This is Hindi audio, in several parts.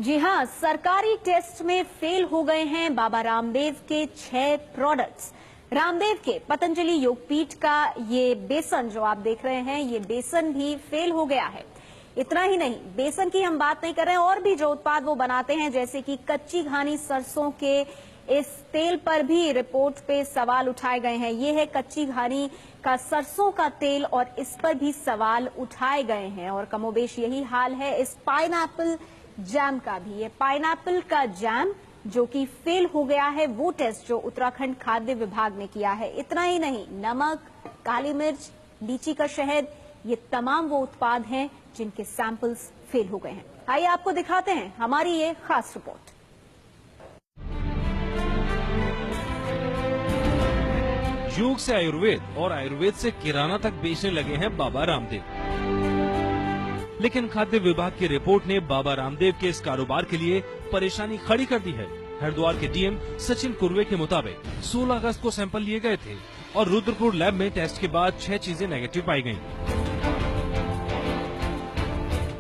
जी हां, सरकारी टेस्ट में फेल हो गए हैं बाबा रामदेव के 6 प्रोडक्ट्स। रामदेव के पतंजलि योगपीठ का ये बेसन जो आप देख रहे हैं, ये बेसन भी फेल हो गया है। इतना ही नहीं, बेसन की हम बात नहीं कर रहे हैं, और भी जो उत्पाद वो बनाते हैं जैसे कि कच्ची घानी सरसों के इस तेल पर भी रिपोर्ट पे सवाल उठाए गए हैं। ये है कच्ची घानी का सरसों का तेल और इस पर भी सवाल उठाए गए हैं। और कमोबेश यही हाल है इस पाइनएप्पल जैम का भी। ये पाइनएप्पल का जैम जो कि फेल हो गया है, वो टेस्ट जो उत्तराखंड खाद्य विभाग ने किया है। इतना ही नहीं, नमक, काली मिर्च, लीची का शहद, ये तमाम वो उत्पाद हैं जिनके सैंपल्स फेल हो गए हैं। आइए आपको दिखाते हैं हमारी ये खास रिपोर्ट। योग से आयुर्वेद और आयुर्वेद से किराना तक बेचने लगे हैं बाबा रामदेव। लेकिन खाद्य विभाग की रिपोर्ट ने बाबा रामदेव के इस कारोबार के लिए परेशानी खड़ी कर दी है। हरिद्वार के डीएम सचिन कुर्वे के मुताबिक 16 अगस्त को सैंपल लिए गए थे और रुद्रपुर लैब में टेस्ट के बाद 6 चीजें नेगेटिव पाई गयी।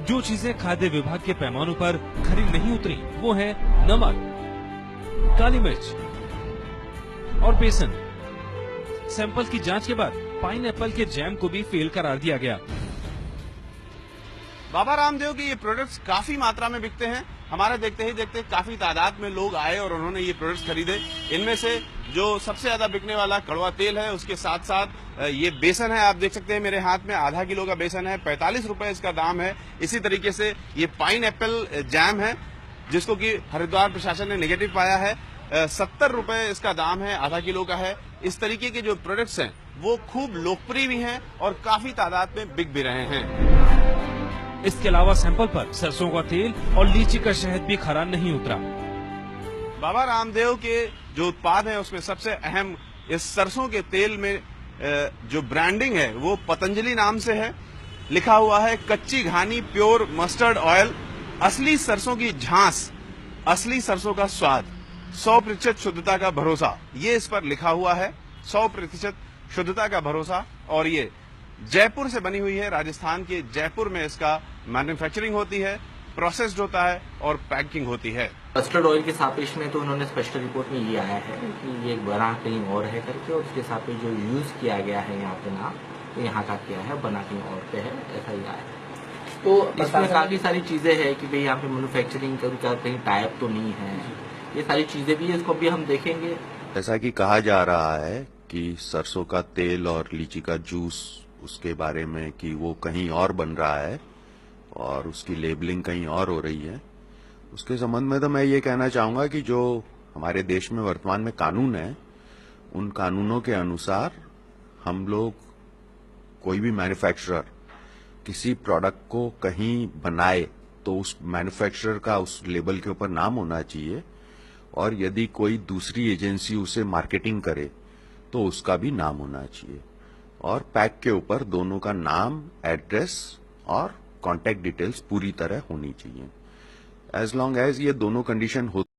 जो चीजें खाद्य विभाग के पैमानों पर खरी नहीं उतरी वो है नमक, काली मिर्च और बेसन। सैंपल की जांच के बाद पाइनएप्पल के जैम को भी फेल करार दिया गया। बाबा रामदेव के ये प्रोडक्ट्स काफी मात्रा में बिकते हैं। हमारे देखते ही देखते काफी तादाद में लोग आए और उन्होंने ये प्रोडक्ट्स खरीदे। इनमें से जो सबसे ज्यादा बिकने वाला कड़वा तेल है, उसके साथ साथ ये बेसन है। आप देख सकते हैं मेरे हाथ में आधा किलो का बेसन है, 45 रुपए इसका दाम है। इसी तरीके से ये पाइनएप्पल जैम है जिसको कि हरिद्वार प्रशासन ने नेगेटिव पाया है, 70 रुपए इसका दाम है, आधा किलो का है। इस तरीके के जो प्रोडक्ट्स हैं वो खूब लोकप्रिय भी हैं और काफी तादाद में बिक भी रहे हैं। इसके अलावा सैंपल पर सरसों का तेल और लीची का शहद भी खरा नहीं उतरा। बाबा रामदेव के जो उत्पाद हैं उसमें सबसे अहम इस सरसों के तेल में जो ब्रांडिंग है वो पतंजलि नाम से है। लिखा हुआ है कच्ची घानी प्योर मस्टर्ड ऑयल, असली सरसों की झांस, असली सरसों का स्वाद, 100% शुद्धता का भरोसा। ये इस पर लिखा हुआ है, 100% शुद्धता का भरोसा। और ये जयपुर से बनी हुई है। राजस्थान के जयपुर में इसका मैन्युफैक्चरिंग होती है, प्रोसेस्ड होता है और पैकिंग होती है। मस्टर्ड ऑयल के सापेक्ष में तो उन्होंने स्पेशल रिपोर्ट में ये आया है कि ये बना कहीं और है करके, और उसके सापेक्ष जो यूज किया गया है यहाँ पे नाम, तो यहाँ का किया है, बना कहीं और पे है, ऐसा ही आया है। तो इसमें काफी सारी चीजें हैं कि भाई यहाँ पे मैन्युफैक्चरिंग का कहीं टाइप तो नहीं है, ये सारी चीजें भी है, इसको भी हम देखेंगे। ऐसा कि कहा जा रहा है कि सरसों का तेल और लीची का जूस, उसके बारे में कि वो कहीं और बन रहा है और उसकी लेबलिंग कहीं और हो रही है। उसके संबंध में तो मैं ये कहना चाहूंगा कि जो हमारे देश में वर्तमान में कानून है, उन कानूनों के अनुसार हम लोग, कोई भी मैन्युफैक्चरर किसी प्रोडक्ट को कहीं बनाए तो उस मैन्युफैक्चरर का उस लेबल के ऊपर नाम होना चाहिए, और यदि कोई दूसरी एजेंसी उसे मार्केटिंग करे तो उसका भी नाम होना चाहिए, और पैक के ऊपर दोनों का नाम, एड्रेस और कॉन्टैक्ट डिटेल्स पूरी तरह होनी चाहिए। एज लॉन्ग एज ये दोनों कंडीशन हो